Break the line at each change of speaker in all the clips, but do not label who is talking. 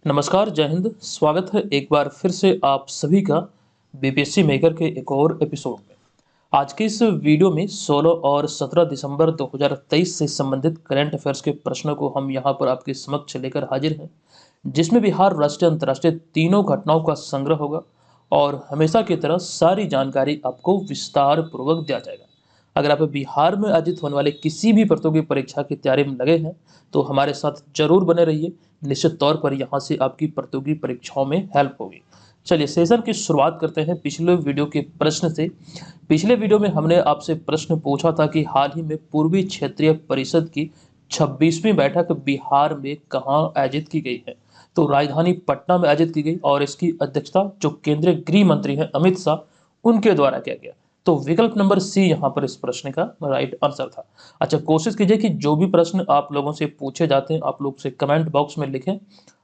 नमस्कार, जय हिंद। स्वागत है एक बार फिर से आप सभी का बीपीएससी मेकर के एक और एपिसोड में। आज के इस वीडियो में 16 और 17 दिसंबर 2023 से संबंधित करंट अफेयर्स के प्रश्नों को हम यहाँ पर आपके समक्ष लेकर हाजिर हैं, जिसमें बिहार राष्ट्रीय अंतर्राष्ट्रीय तीनों घटनाओं का संग्रह होगा और हमेशा की तरह सारी जानकारी आपको विस्तार पूर्वक दिया जाएगा। अगर आप बिहार में आयोजित होने वाले किसी भी प्रतियोगी परीक्षा की तैयारी में लगे हैं तो हमारे साथ जरूर बने रहिए। निश्चित तौर पर यहाँ से आपकी प्रतियोगी परीक्षाओं में हेल्प होगी। चलिए सेशन की शुरुआत करते हैं पिछले वीडियो के प्रश्न से। पिछले वीडियो में हमने आपसे प्रश्न पूछा था कि हाल ही में पूर्वी क्षेत्रीय परिषद की 26वीं बैठक बिहार में कहाँ आयोजित की गई है। तो राजधानी पटना में आयोजित की गई और इसकी अध्यक्षता जो केंद्रीय गृह मंत्री हैं अमित शाह उनके द्वारा किया गया। तो विकल्प नंबर सी यहाँ पर इस प्रश्न का राइट आंसर था। अच्छा, कोशिश कीजिए कि जो भी प्रश्न आप लोगों से पूछे जाते हैं आप लोग से कमेंट बॉक्स में लिखें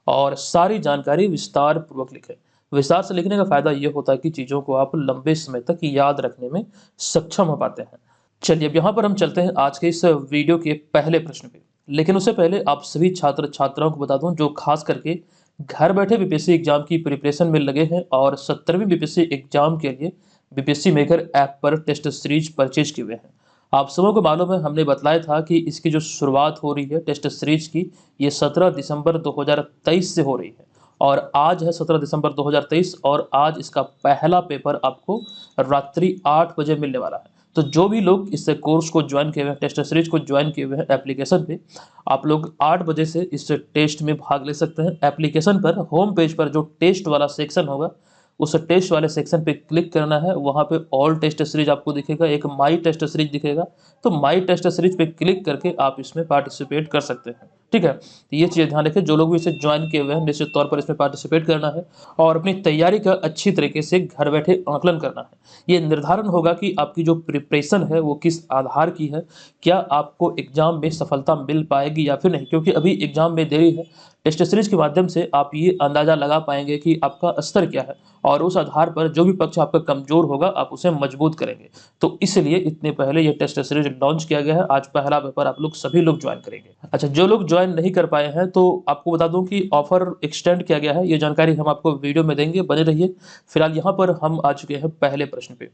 और सारी जानकारी विस्तार पूर्वक लिखें। विस्तार से लिखने का फायदा ये होता है कि चीज़ों को आप लंबे समय तक याद रखने में सक्षम हो पाते हैं। चलिए अब यहाँ पर हम चलते हैं आज के इस वीडियो के पहले प्रश्न पे। लेकिन उससे पहले आप सभी छात्र छात्राओं को बता दूं जो खास करके घर बैठे बीपीएससी एग्जाम की प्रिपरेशन में लगे हैं और 17वीं बीपीएससी एग्जाम के लिए बीपीएससी मेकर ऐप पर टेस्ट सीरीज परचेज किए हुए हैं। आप सबों को मालूम है, हमने बतलाया था कि इसकी जो शुरुआत हो रही है टेस्ट सीरीज की, ये 17 दिसंबर 2023 से हो रही है और आज है 17 दिसंबर 2023 और आज इसका पहला पेपर आपको रात्रि 8 बजे मिलने वाला है। तो जो भी लोग इस कोर्स को ज्वाइन किए हुए हैं, टेस्ट सीरीज को ज्वाइन किए हुए हैं एप्लीकेशन पे, आप लोग 8 बजे से इस टेस्ट में भाग ले सकते हैं। एप्लीकेशन पर होम पेज पर जो टेस्ट वाला सेक्शन होगा उस टेस्ट वाले सेक्शन पे क्लिक करना है। वहाँ पे ऑल टेस्ट सीरीज आपको दिखेगा, एक माई टेस्ट सीरीज दिखेगा। तो माई टेस्ट सीरीज पे क्लिक करके आप इसमें पार्टिसिपेट कर सकते हैं। ठीक है, तो ये चीज़ ध्यान रखें। जो लोग भी इसे ज्वाइन किए हुए हैं निश्चित तौर पर इसमें पार्टिसिपेट करना है और अपनी तैयारी का अच्छी तरीके से घर बैठे आकलन करना है। ये निर्धारण होगा कि आपकी जो प्रिपरेशन है वो किस आधार की है, क्या आपको एग्जाम में सफलता मिल पाएगी या फिर नहीं, क्योंकि अभी एग्जाम में देरी है। टेस्ट सीरीज के माध्यम से आप ये अंदाजा लगा पाएंगे कि आपका स्तर क्या है और उस आधार पर जो भी पक्ष आपका कमजोर होगा आप उसे मजबूत करेंगे। तो इसलिए इतने पहले ये टेस्ट सीरीज लॉन्च किया गया है। आज पहला पेपर आप लोग सभी लोग ज्वाइन करेंगे। अच्छा, जो लोग ज्वाइन नहीं कर पाए हैं तो आपको बता दूं कि ऑफर एक्सटेंड किया गया है। ये जानकारी हम आपको वीडियो में देंगे, बने रहिए। फिलहाल यहाँ पर हम आ चुके हैं पहले प्रश्न पे।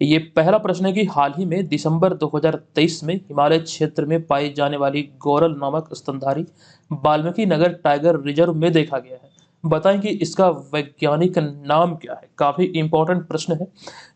ये पहला प्रश्न है कि हाल ही में दिसंबर 2023 में हिमालय क्षेत्र में पाई जाने वाली गोरल नामक स्तनधारी वाल्मीकि नगर टाइगर रिजर्व में देखा गया है। बताएं कि इसका वैज्ञानिक नाम क्या है। काफी इंपॉर्टेंट प्रश्न है।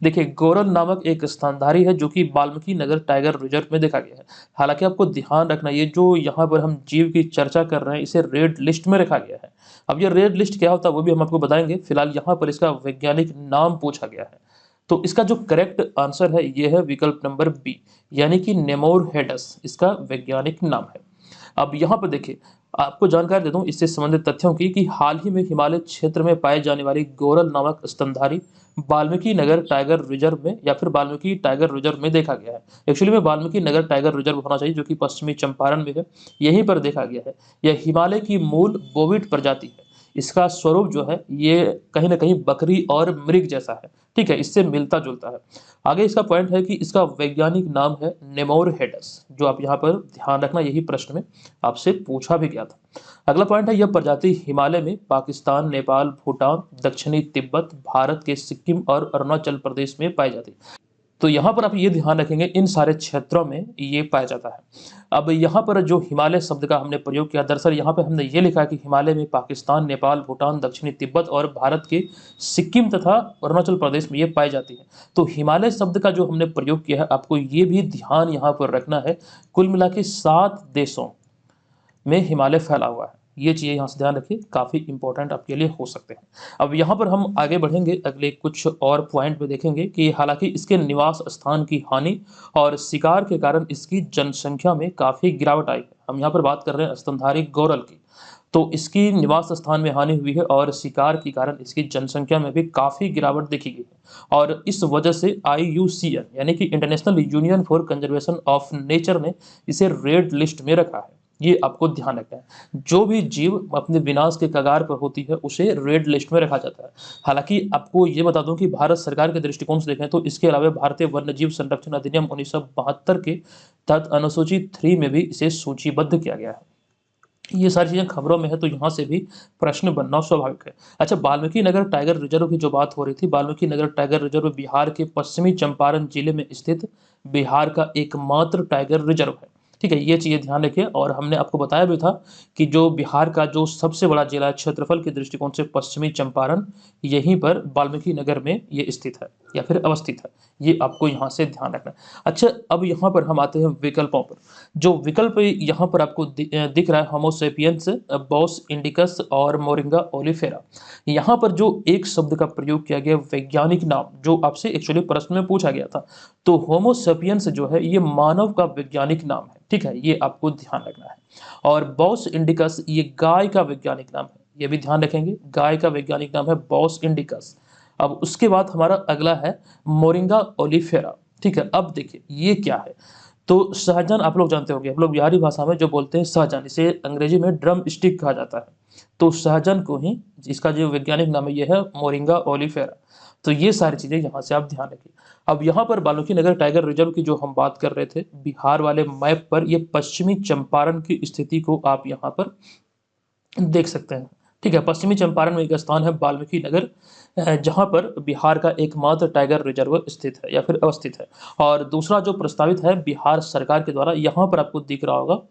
देखिए, गोरल नामक एक स्तनधारी है जो कि वाल्मीकि नगर टाइगर रिजर्व में देखा गया है। हालांकि आपको ध्यान रखना, ये जो यहाँ पर हम जीव की चर्चा कर रहे हैं इसे रेड लिस्ट में रखा गया है। अब ये रेड लिस्ट क्या होता है वो भी हम आपको बताएंगे। फिलहाल यहाँ पर इसका वैज्ञानिक नाम पूछा गया है। तो इसका जो करेक्ट आंसर है ये है विकल्प नंबर बी, यानी कि नेमोर हेडस इसका वैज्ञानिक नाम है। अब यहाँ पर देखिए, आपको जानकारी दे दूं इससे संबंधित तथ्यों की कि हाल ही में हिमालय क्षेत्र में पाए जाने वाली गोरल नामक स्तनधारी वाल्मीकि नगर टाइगर रिजर्व में या फिर वाल्मीकि टाइगर रिजर्व में देखा गया है। एक्चुअली में वाल्मीकि नगर टाइगर रिजर्व होना चाहिए जो कि पश्चिमी चंपारण में है, यहीं पर देखा गया है। यह हिमालय की मूल बोविड प्रजाति है। इसका स्वरूप जो है ये कहीं ना कहीं बकरी और मृग जैसा है। ठीक है, इससे मिलता जुलता है। आगे इसका पॉइंट है कि इसका वैज्ञानिक नाम है नेमोर हेडस, जो आप यहाँ पर ध्यान रखना, यही प्रश्न में आपसे पूछा भी गया था। अगला पॉइंट है, यह प्रजाति हिमालय में पाकिस्तान, नेपाल, भूटान, दक्षिणी तिब्बत, भारत के सिक्किम और अरुणाचल प्रदेश में पाई जाती है। तो यहाँ पर आप ये ध्यान रखेंगे इन सारे क्षेत्रों में ये पाया जाता है। अब यहाँ पर जो हिमालय शब्द का हमने प्रयोग किया, दरअसल यहाँ पे हमने ये लिखा कि हिमालय में पाकिस्तान, नेपाल, भूटान, दक्षिणी तिब्बत और भारत के सिक्किम तथा अरुणाचल प्रदेश में ये पाई जाती है। तो हिमालय शब्द का जो हमने प्रयोग किया है आपको ये भी ध्यान यहाँ पर रखना है। कुल मिला के 7 देशों में हिमालय फैला हुआ है। ये चीज़ें यहाँ से ध्यान रखिए, काफ़ी इंपॉर्टेंट आपके लिए हो सकते हैं। अब यहाँ पर हम आगे बढ़ेंगे, अगले कुछ और पॉइंट में देखेंगे कि हालांकि इसके निवास स्थान की हानि और शिकार के कारण इसकी जनसंख्या में काफ़ी गिरावट आई है। हम यहाँ पर बात कर रहे हैं स्तनधारी गोरल की। तो इसकी निवास स्थान में हानि हुई है और शिकार के कारण इसकी जनसंख्या में भी काफ़ी गिरावट देखी गई है और इस वजह से IUCN यानी कि international union for conservation of nature ने इसे रेड लिस्ट में रखा है। ये आपको ध्यान रखना है। जो भी जीव अपने विनाश के कगार पर होती है उसे रेड लिस्ट में रखा जाता है। हालांकि आपको ये बता दूं कि भारत सरकार के दृष्टिकोण से देखें तो इसके अलावा भारतीय वन्यजीव संरक्षण अधिनियम 1972 के तहत अनुसूची 3 में भी इसे सूचीबद्ध किया गया है। ये सारी चीज़ें खबरों में है, तो यहाँ से भी प्रश्न बनना स्वाभाविक है। अच्छा, वाल्मीकि नगर टाइगर रिजर्व की जो बात हो रही थी, वाल्मीकि नगर टाइगर रिजर्व बिहार के पश्चिमी चंपारण जिले में स्थित बिहार का एकमात्र टाइगर रिजर्व है। ठीक है, ये चीज़ें ध्यान रखिए। और हमने आपको बताया भी था कि जो बिहार का जो सबसे बड़ा जिला है क्षेत्रफल के दृष्टिकोण से, पश्चिमी चंपारण, यहीं पर वाल्मीकि नगर में ये स्थित है या फिर अवस्थित है। ये आपको यहाँ से ध्यान रखना है। अच्छा, अब यहाँ पर हम आते हैं विकल्पों पर। जो विकल्प यहाँ पर आपको दिख रहा है, होमोसेपियंस, बॉस इंडिकस और मोरिंगा ओलिफेरा। यहाँ पर जो एक शब्द का प्रयोग किया गया, वैज्ञानिक नाम, जो आपसे एक्चुअली प्रश्न में पूछा गया था, तो होमोसेपियंस जो है ये मानव का वैज्ञानिक नाम है। ठीक है, ये आपको ध्यान रखना है। और बॉस इंडिकस ये गाय का वैज्ञानिक नाम है, ये भी ध्यान रखेंगे, गाय का वैज्ञानिक नाम है बॉस इंडिकस। अब उसके बाद हमारा अगला है मोरिंगा ओलिफेरा। ठीक है, अब देखिए ये क्या है। तो सहजन आप लोग जानते होंगे, हम लोग बिहारी भाषा में जो बोलते हैं सहजन, इसे अंग्रेजी में ड्रम स्टिक कहा जाता है। तो सहजन को ही, इसका जो वैज्ञानिक नाम है ये है मोरिंगा ओलिफेरा। तो ये सारी चीजें यहाँ से आप ध्यान रखिए। अब यहाँ पर वाल्मीकि नगर टाइगर रिजर्व की जो हम बात कर रहे थे, बिहार वाले मैप पर ये पश्चिमी चंपारण की स्थिति को आप यहाँ पर देख सकते हैं। ठीक है, पश्चिमी चंपारण में एक स्थान है वाल्मीकि नगर, जहां पर बिहार का एकमात्र टाइगर रिजर्व स्थित है या फिर अवस्थित है। और दूसरा जो प्रस्तावित है बिहार सरकार के द्वारा, यहाँ पर आपको दिख रहा होगा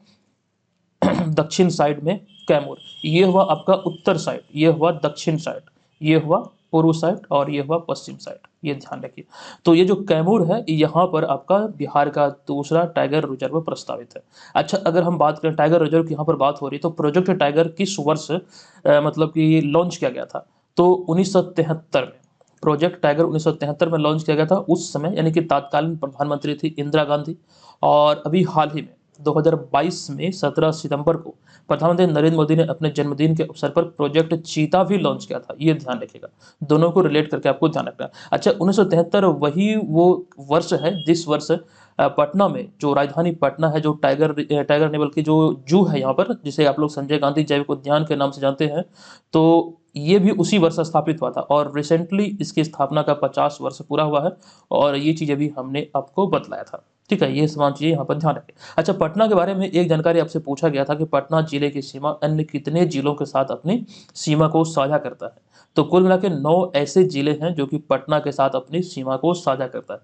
दक्षिण साइड में कैमूर, ये हुआ आपका उत्तर साइड, ये हुआ दक्षिण साइड, ये हुआ पूर्व साइड और ये हुआ पश्चिम साइड, ये ध्यान रखिए। तो ये जो कैमूर है, यहाँ पर आपका बिहार का दूसरा टाइगर रिजर्व प्रस्तावित है। अच्छा, अगर हम बात करें टाइगर रिजर्व की, यहाँ पर बात हो रही है, तो प्रोजेक्ट टाइगर किस वर्ष मतलब कि लॉन्च किया गया था, तो 1973 में। प्रोजेक्ट टाइगर 1973 में लॉन्च किया गया था। उस समय यानी कि तत्कालीन प्रधानमंत्री थी इंदिरा गांधी। और अभी हाल ही में 2022 में 17 सितंबर को प्रधानमंत्री नरेंद्र मोदी ने अपने जन्मदिन के अवसर पर प्रोजेक्ट चीता भी लॉन्च किया था, ये ध्यान रखिएगा। दोनों को रिलेट करके आपको ध्यान रखना है। अच्छा, 1973 वही वो वर्ष है जिस वर्ष पटना में, जो राजधानी पटना है, जो टाइगर नेवल की जो जू है यहाँ पर, जिसे आप लोग संजय गांधी जैविक उद्यान के नाम से जानते हैं, तो ये भी उसी वर्ष स्थापित हुआ था। और रिसेंटली इसकी स्थापना का 50 वर्ष पूरा हुआ है। और ये चीजें भी हमने आपको बतलाया था। ठीक है, ये समान चीजें यहाँ पर ध्यान रखें। अच्छा, पटना के बारे में एक जानकारी आपसे पूछा गया था कि पटना जिले की सीमा अन्य कितने जिलों के साथ अपनी सीमा को साझा करता है। तो कुल मिला के 9 ऐसे जिले हैं जो कि पटना के साथ अपनी सीमा को साझा करता है।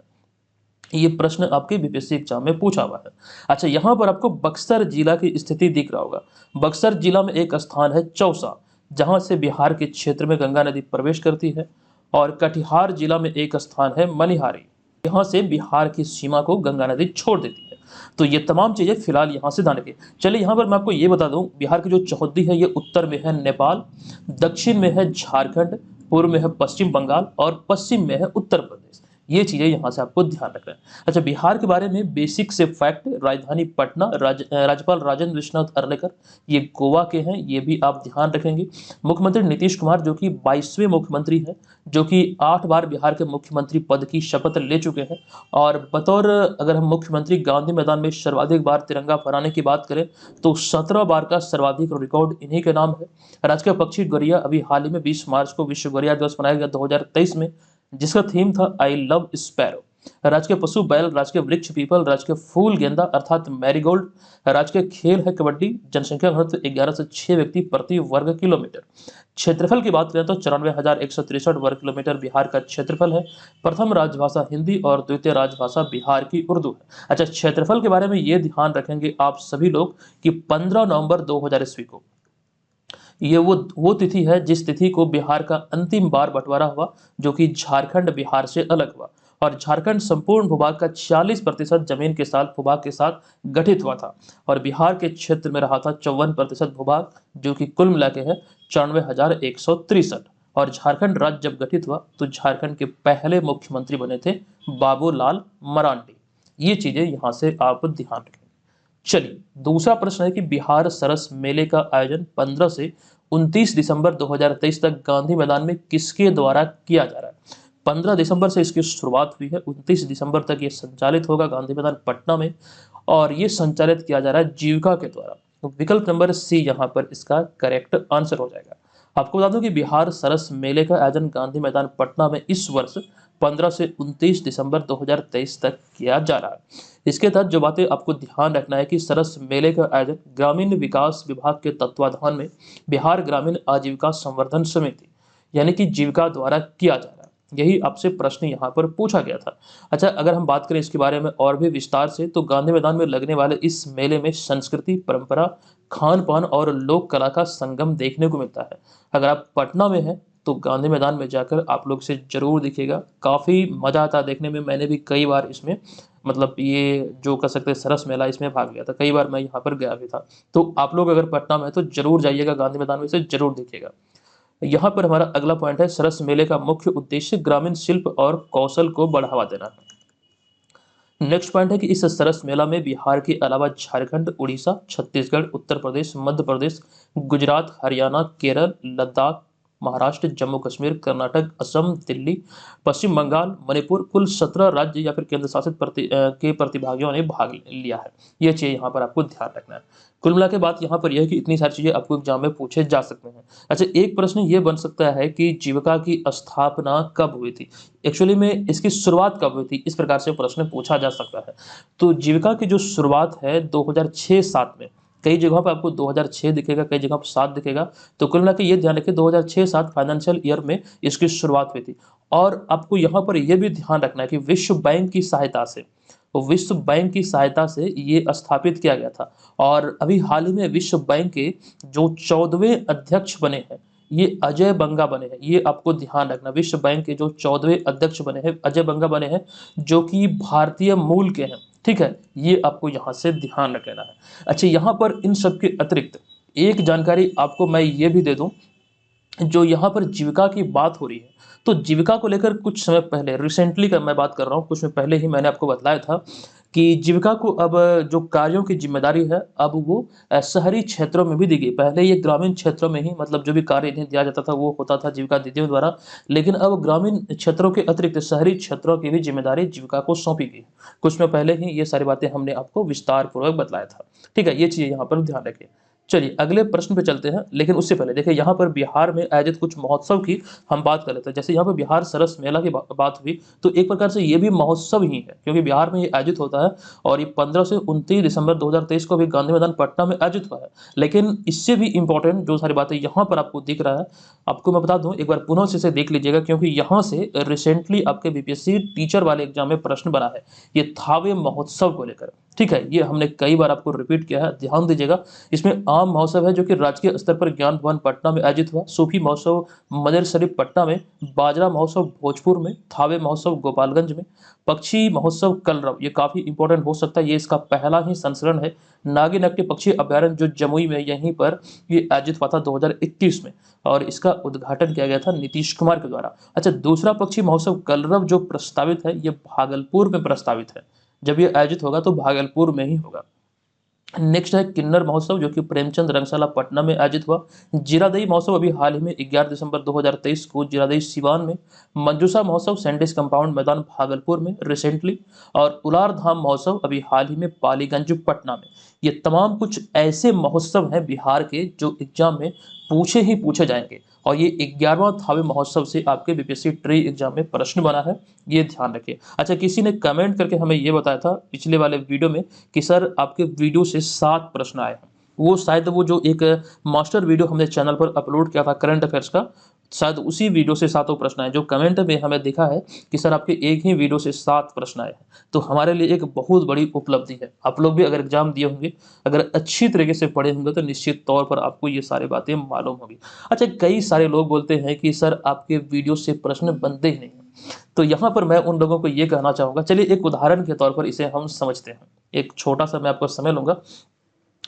ये प्रश्न आपके बीपीएससी एग्जाम में पूछा हुआ है। अच्छा, यहाँ पर आपको बक्सर जिला की स्थिति दिख रहा होगा। बक्सर जिला में एक स्थान है चौसा, जहां से बिहार के क्षेत्र में गंगा नदी प्रवेश करती है। और कटिहार जिला में एक स्थान है मनिहारी, यहाँ से बिहार की सीमा को गंगा नदी छोड़ देती है। तो ये तमाम चीजें फिलहाल यहाँ से ध्यान रखिए। चलिए, यहाँ पर मैं आपको ये बता दूं, बिहार की जो चौहद्दी है ये उत्तर में है नेपाल, दक्षिण में है झारखंड, पूर्व में है पश्चिम बंगाल और पश्चिम में है उत्तर प्रदेश। ये चीजें यहाँ से आपको ध्यान रखना है। अच्छा, बिहार के बारे में बेसिक से फैक्ट, राजधानी पटना, राज्यपाल राजेंद्र विश्वनाथ अर्लेकर ये गोवा के हैं, ये भी आप ध्यान रखेंगे। मुख्यमंत्री नीतीश कुमार जो कि 22वें मुख्यमंत्री हैं, जो कि 8 बार बिहार के मुख्यमंत्री पद की शपथ ले चुके हैं। और बतौर, अगर हम मुख्यमंत्री गांधी मैदान में सर्वाधिक बार तिरंगा फहराने की बात करें, तो 17 बार का सर्वाधिक रिकॉर्ड इन्हीं के नाम है। राज्य का पक्षी गौरैया, अभी हाल ही में 20 मार्च को विश्व गौरैया दिवस मनाया गया 2023 में, जिसका थीम था आई लव स्पैरो। राज्य के पशु बैल, राज्य के वृक्ष पीपल, राज्य के फूल गेंदा अर्थात मैरीगोल्ड, राज्य के खेल है कबड्डी। जनसंख्या घनत्व 11 से 6 व्यक्ति प्रति वर्ग किलोमीटर। क्षेत्रफल की बात करें तो 94,163 वर्ग किलोमीटर बिहार का क्षेत्रफल है। प्रथम राजभाषा हिंदी और द्वितीय राजभाषा बिहार की उर्दू है। अच्छा, क्षेत्रफल के बारे में ये ध्यान रखेंगे आप सभी लोग कि 15 नवंबर 2000 ईस्वी को ये वो तिथि है जिस तिथि को बिहार का अंतिम बार बंटवारा हुआ, जो कि झारखंड बिहार से अलग हुआ। और झारखंड संपूर्ण भूभाग का 46% जमीन के साथ भूभाग के साथ गठित हुआ था। और बिहार के क्षेत्र में रहा था 54% भूभाग, जो कि कुल मिला के है 94,163। और झारखंड राज्य जब गठित हुआ तो झारखंड के पहले मुख्यमंत्री बने थे बाबूलाल मरांडी। ये चीजें यहाँ से आप ध्यान रखें। चलिए, दूसरा प्रश्न है कि बिहार सरस मेले का आयोजन 15 से 29 दिसंबर 2023 तक गांधी मैदान में किसके द्वारा किया जा रहा है। 15 दिसंबर से इसकी शुरुआत हुई है, 29 दिसंबर तक ये संचालित होगा गांधी मैदान पटना में। और ये संचालित किया जा रहा है जीविका के द्वारा। तो विकल्प नंबर सी यहाँ पर इसका करेक्ट आंसर हो जाएगा। आपको बता दूं कि बिहार सरस मेले का आयोजन गांधी मैदान पटना में इस वर्ष 15 से 29 दिसंबर 2023 तक किया जा रहा है। इसके तहत जो बातें आपको ध्यान रखना है कि सरस मेले का आयोजन ग्रामीण विकास विभाग के तत्वाधान में बिहार ग्रामीण आजीविका संवर्धन समिति यानी कि जीविका द्वारा किया जा रहा है। यही आपसे प्रश्न यहाँ पर पूछा गया था। अच्छा, अगर हम बात करें इसके बारे में और भी विस्तार से, तो गांधी मैदान में लगने वाले इस मेले में संस्कृति, परंपरा, खान पान और लोक कला का संगम देखने को मिलता है। अगर आप पटना में हैं तो गांधी मैदान में जाकर आप लोग से जरूर दिखेगा, काफ़ी मज़ा आता है देखने में। मैंने भी कई बार इसमें मतलब ये जो कह सकते हैं सरस मेला, इसमें भाग लिया था, कई बार मैं यहाँ पर गया भी था। तो आप लोग अगर पटना में हैं तो जरूर जाइएगा, गांधी मैदान में से जरूर दिखेगा। यहाँ पर हमारा अगला पॉइंट है, सरस मेले का मुख्य उद्देश्य ग्रामीण शिल्प और कौशल को बढ़ावा देना है। नेक्स्ट पॉइंट है कि इस सरस मेला में बिहार के अलावा झारखंड, उड़ीसा, छत्तीसगढ़, उत्तर प्रदेश, मध्य प्रदेश, गुजरात, हरियाणा, केरल, लद्दाख, महाराष्ट्र, जम्मू कश्मीर, कर्नाटक, असम, दिल्ली, पश्चिम बंगाल, मणिपुर, कुल 17 राज्य या फिर केंद्र शासित के प्रतिभागियों ने भाग लिया है। ये चीज़ यहाँ पर आपको ध्यान रखना है। कुल मिला के बात यहाँ पर यह है कि इतनी सारी चीज़ें आपको एग्जाम में पूछे जा सकते हैं। अच्छा, एक प्रश्न ये बन सकता है कि जीविका की स्थापना कब हुई थी, एक्चुअली में इसकी शुरुआत कब हुई थी, इस प्रकार से प्रश्न पूछा जा सकता है। तो जीविका की जो शुरुआत है 2006-07 में, कई जगहों पर आपको 2006 दिखेगा, कई जगह पर 7 दिखेगा। तो कुल मिला के ये ध्यान रखिए 2006-07 फाइनेंशियल ईयर में इसकी शुरुआत हुई थी। और आपको यहाँ पर यह भी ध्यान रखना है कि विश्व बैंक की सहायता से, तो विश्व बैंक की सहायता से ये स्थापित किया गया था। और अभी हाल ही में विश्व बैंक के जो 14वें अध्यक्ष बने हैं, ये अजय बंगा बने हैं। ये आपको ध्यान रखना, विश्व बैंक के जो 14वें अध्यक्ष बने हैं अजय बंगा बने हैं, जो कि भारतीय मूल के हैं। ठीक है, ये आपको यहाँ से ध्यान रखना है। अच्छा, यहाँ पर इन सब के अतिरिक्त एक जानकारी आपको मैं ये भी दे दूं, जो यहाँ पर जीविका की बात हो रही है, तो जीविका को लेकर कुछ समय पहले, रिसेंटली का मैं बात कर रहा हूँ, कुछ समय पहले ही मैंने आपको बताया था कि जीविका को अब जो कार्यों की जिम्मेदारी है अब वो शहरी क्षेत्रों में भी दी गई। पहले ये ग्रामीण क्षेत्रों में ही मतलब जो भी कार्य इन्हें दिया जाता था वो होता था जीविका दीदियों द्वारा, लेकिन अब ग्रामीण क्षेत्रों के अतिरिक्त शहरी क्षेत्रों की भी जिम्मेदारी जीविका को सौंपी गई। कुछ समय पहले ही ये सारी बातें हमने आपको विस्तार पूर्वक बताया था। ठीक है, ये चीज़ यहाँ पर ध्यान रखिए। चलिए अगले प्रश्न पे चलते हैं, लेकिन उससे पहले देखिए यहाँ पर बिहार में आयोजित कुछ महोत्सव की हम बात कर लेते हैं। जैसे यहाँ पर बिहार सरस मेला की बात हुई, तो एक प्रकार से ये भी महोत्सव ही है, क्योंकि बिहार में ये आयोजित होता है और ये 15 से 29 दिसंबर 2023 को भी गांधी मैदान पटना में आयोजित हुआ है। लेकिन इससे भी इंपॉर्टेंट जो सारी बातें यहाँ पर आपको दिख रहा है, आपको मैं बता दूं, एक बार पुनः से इसे देख लीजिएगा, क्योंकि यहाँ से रिसेंटली आपके बीपीएससी टीचर वाले एग्जाम में प्रश्न बना है, ये थावे महोत्सव को लेकर। ठीक है, ये हमने कई बार आपको रिपीट किया है, ध्यान दीजिएगा। इसमें आम महोत्सव है जो कि राजकीय स्तर पर ज्ञान भवन पटना में आयोजित हुआ, सूफी महोत्सव मदर शरीफ पटना में, बाजरा महोत्सव भोजपुर में, थावे महोत्सव गोपालगंज में, पक्षी महोत्सव कलरव, ये काफी इंपॉर्टेंट हो सकता है, ये इसका पहला ही संस्करण है। नागीनक्टी पक्षी अभ्यारण्य जो जमुई में, यहीं पर ये आयोजित हुआ था 2021 में, और इसका उद्घाटन किया गया था नीतीश कुमार के द्वारा। अच्छा, दूसरा पक्षी महोत्सव कलरव जो प्रस्तावित है, ये भागलपुर में प्रस्तावित है। जब ये आयोजित होगा तो भागलपुर में ही होगा। नेक्स्ट है किन्नर महोत्सव, जो कि प्रेमचंद रंगशाला पटना में आयोजित हुआ। जीरादेई महोत्सव अभी हाल ही में 11 दिसंबर 2023 को जीरादेई सिवान में। मंजूषा महोत्सव सैंडिस कंपाउंड मैदान भागलपुर में रिसेंटली। और उलार धाम महोत्सव अभी हाल ही में पालीगंज पटना में। ये तमाम कुछ ऐसे महोत्सव हैं बिहार के जो एग्जाम में पूछे ही पूछे जाएंगे, और ये 11वां थावे महोत्सव से आपके बीपीएससी ट्री एग्जाम में प्रश्न बना है, ये ध्यान रखिए। अच्छा, किसी ने कमेंट करके हमें ये बताया था पिछले वाले वीडियो में कि सर आपके वीडियो से 7 प्रश्न आए हैं। वो शायद वो जो एक मास्टर वीडियो हमने चैनल पर अपलोड किया था करंट अफेयर्स का, शायद उसी वीडियो से 7 प्रश्न आए। जो कमेंट में हमें दिखा है कि सर आपके एक ही वीडियो से 7 प्रश्न आए हैं, तो हमारे लिए एक बहुत बड़ी उपलब्धि है। आप लोग भी अगर एग्जाम दिए होंगे, अगर अच्छी तरीके से पढ़े होंगे, तो निश्चित तौर पर आपको ये सारी बातें मालूम होगी। अच्छा, कई सारे लोग बोलते हैं कि सर आपके वीडियो से प्रश्न बनते ही नहीं हैं, तो यहाँ पर मैं उन लोगों को ये कहना चाहूँगा, चलिए एक उदाहरण के तौर पर इसे हम समझते हैं। एक छोटा सा मैं आपको समय लूँगा,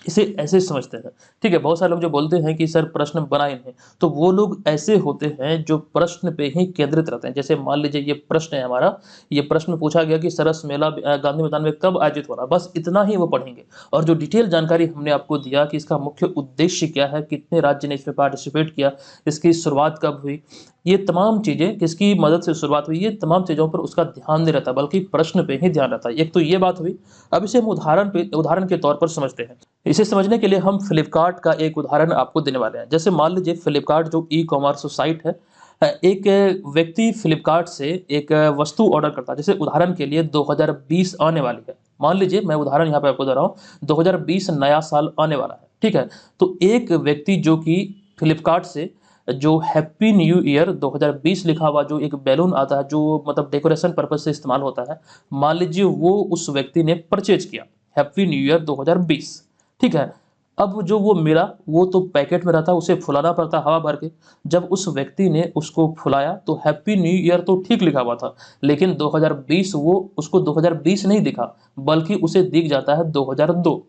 इसे ऐसे समझते हैं। ठीक है, बहुत सारे लोग जो बोलते हैं कि सर प्रश्न बनाए नहीं, तो वो लोग ऐसे होते हैं जो प्रश्न पे ही केंद्रित रहते हैं। जैसे मान लीजिए ये प्रश्न है हमारा, ये प्रश्न पूछा गया कि सरस मेला गांधी मैदान में कब आयोजित हो रहा है, बस इतना ही वो पढ़ेंगे। और जो डिटेल जानकारी हमने आपको दिया कि इसका मुख्य उद्देश्य क्या है, कितने राज्य ने इसमें पार्टिसिपेट किया, इसकी शुरुआत कब हुई, ये तमाम चीज़ें किसकी मदद से शुरुआत हुई, ये तमाम चीज़ों पर उसका ध्यान नहीं रहता, बल्कि प्रश्न पे ही ध्यान रहता है। एक तो ये बात हुई। अब इसे हम उदाहरण के तौर पर समझते हैं। इसे समझने के लिए हम फ्लिपकार्ट का एक उदाहरण आपको देने वाले हैं। जैसे मान लीजिए फ्लिपकार्ट जो ई कॉमर्स साइट है, एक व्यक्ति फ्लिपकार्ट से एक वस्तु ऑर्डर करता है, जैसे उदाहरण के लिए 2020 आने वाली है, मान लीजिए मैं उदाहरण यहाँ पे आपको दे रहा हूँ, 2020 नया साल आने वाला है, ठीक है। तो एक व्यक्ति जो कि फ्लिपकार्ट से जो हैप्पी न्यू ईयर 2020 लिखा हुआ जो एक बैलून आता है, जो मतलब डेकोरेशन पर्पज से इस्तेमाल होता है, मान लीजिए वो उस व्यक्ति ने परचेज किया हैप्पी न्यू ईयर 2020, ठीक है। अब जो वो मिला वो तो पैकेट में रहता, उसे फुलाना पड़ता हवा भर के। जब उस व्यक्ति ने उसको फुलाया तो हैप्पी न्यू ईयर तो ठीक लिखा हुआ था, लेकिन 2020 वो उसको 2020 नहीं दिखा, बल्कि उसे दिख जाता है 2002।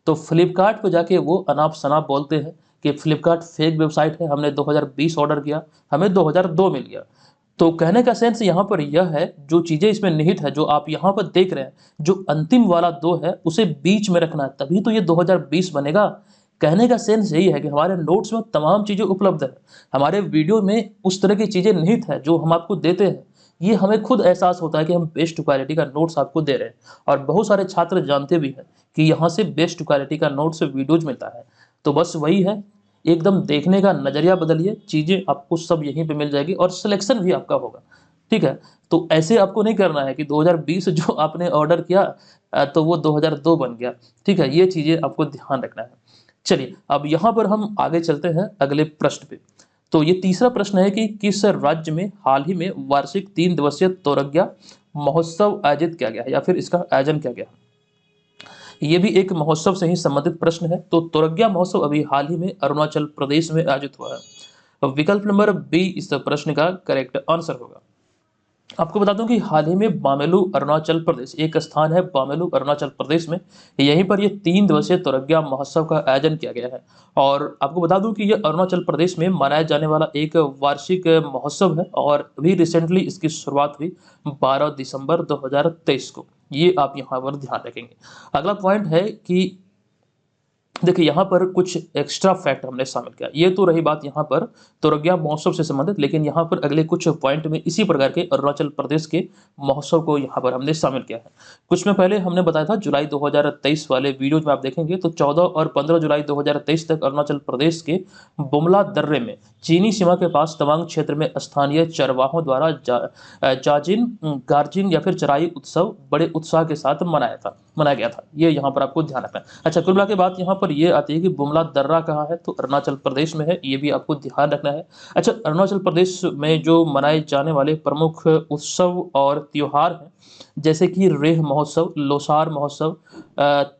तो फ्लिपकार्ट पे जाके वो अनाप शनाप बोलते हैं कि फ्लिपकार्ट फेक वेबसाइट है, हमने 2020 ऑर्डर किया, हमें 2002 मिल गया। तो कहने का सेंस यहाँ पर यह है, जो चीज़ें इसमें निहित है, जो आप यहाँ पर देख रहे हैं, जो अंतिम वाला 2 है उसे बीच में रखना है, तभी तो ये 2020 बनेगा। कहने का सेंस यही है कि हमारे नोट्स में तमाम चीज़ें उपलब्ध है, हमारे वीडियो में उस तरह की चीज़ें निहित है जो हम आपको देते हैं। ये हमें खुद एहसास होता है कि हम बेस्ट क्वालिटी का नोट्स आपको दे रहे हैं, और बहुत सारे छात्र जानते भी हैं कि यहाँ से बेस्ट क्वालिटी का नोट्स वीडियोज मिलता है। तो बस वही है, एकदम देखने का नज़रिया बदलिए, चीज़ें आपको सब यहीं पे मिल जाएगी और सिलेक्शन भी आपका होगा, ठीक है। तो ऐसे आपको नहीं करना है कि 2020 जो आपने ऑर्डर किया तो वो 2002 बन गया, ठीक है। ये चीज़ें आपको ध्यान रखना है। चलिए अब यहाँ पर हम आगे चलते हैं अगले प्रश्न पे। तो ये तीसरा प्रश्न है कि किस राज्य में हाल ही में वार्षिक 3 दिवसीय तोरग्या महोत्सव आयोजित किया गया है, या फिर इसका आयोजन किया गया है। ये भी एक महोत्सव से ही संबंधित प्रश्न है। तो तोरग्या महोत्सव अभी हाल ही में अरुणाचल प्रदेश में आयोजित हुआ है। अब विकल्प नंबर बी इस प्रश्न का करेक्ट आंसर होगा। आपको बता दूं कि हाल ही में बामेलू अरुणाचल प्रदेश, एक स्थान है बामेलू अरुणाचल प्रदेश में, यहीं पर ये 3 दिवसीय तोरग्या महोत्सव का आयोजन किया गया है। और आपको बता दूं कि ये अरुणाचल प्रदेश में मनाया जाने वाला एक वार्षिक महोत्सव है, और अभी रिसेंटली इसकी शुरुआत हुई 12 दिसंबर 2023 को। ये आप यहाँ पर ध्यान रखेंगे। अगला पॉइंट है कि देखिए यहाँ पर कुछ एक्स्ट्रा फैक्ट हमने शामिल किया। ये तो रही बात यहाँ पर तोरग्या महोत्सव से संबंधित, लेकिन यहाँ पर अगले कुछ पॉइंट में इसी प्रकार के अरुणाचल प्रदेश के महोत्सव को यहाँ पर हमने शामिल किया है। कुछ में पहले हमने बताया था जुलाई 2023 वाले वीडियो में आप देखेंगे तो 14 और 15 जुलाई 2023 तक अरुणाचल प्रदेश के बुमला दर्रे में चीनी सीमा के पास तवांग क्षेत्र में स्थानीय चरवाहों द्वारा जाजिन गार्जिन या फिर चराई उत्सव बड़े उत्साह के साथ मनाया गया था। ये यहाँ पर आपको ध्यान रखना है। अच्छा, कुल मिला के बात यहाँ पर ये आती है कि बुमला दर्रा कहाँ है, तो अरुणाचल प्रदेश में है, ये भी आपको ध्यान रखना है। अच्छा, अरुणाचल प्रदेश में जो मनाए जाने वाले प्रमुख उत्सव और त्योहार हैं, जैसे कि रेह महोत्सव, लोसार महोत्सव,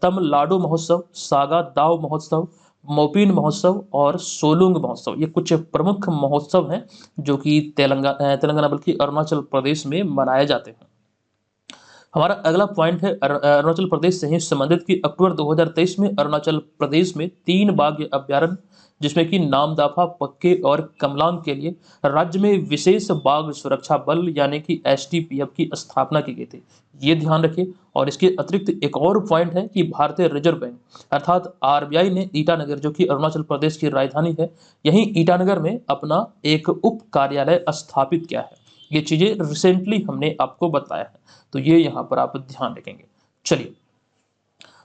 तमलाडू महोत्सव, सागा दाव महोत्सव, मोपिन महोत्सव और सोलुंग महोत्सव, ये कुछ प्रमुख महोत्सव हैं जो कि तेलंगाना बल्कि अरुणाचल प्रदेश में मनाए जाते हैं। हमारा अगला पॉइंट है अरुणाचल प्रदेश से ही संबंधित कि अक्टूबर 2023 में अरुणाचल प्रदेश में 3 बाघ अभ्यारण्य, जिसमें कि नामदाफा, पक्के और कमलांग के लिए राज्य में विशेष बाघ सुरक्षा बल यानी कि एसटीपीएफ की स्थापना की गई थी। ये ध्यान रखिए। और इसके अतिरिक्त एक और पॉइंट है कि भारतीय रिजर्व बैंक अर्थात आरबीआई ने ईटानगर, जो कि अरुणाचल प्रदेश की राजधानी है, यहीं ईटानगर में अपना एक उप कार्यालय स्थापित किया है। ये चीजें रिसेंटली हमने आपको बताया है, तो ये यहाँ पर आप ध्यान रखेंगे। चलिए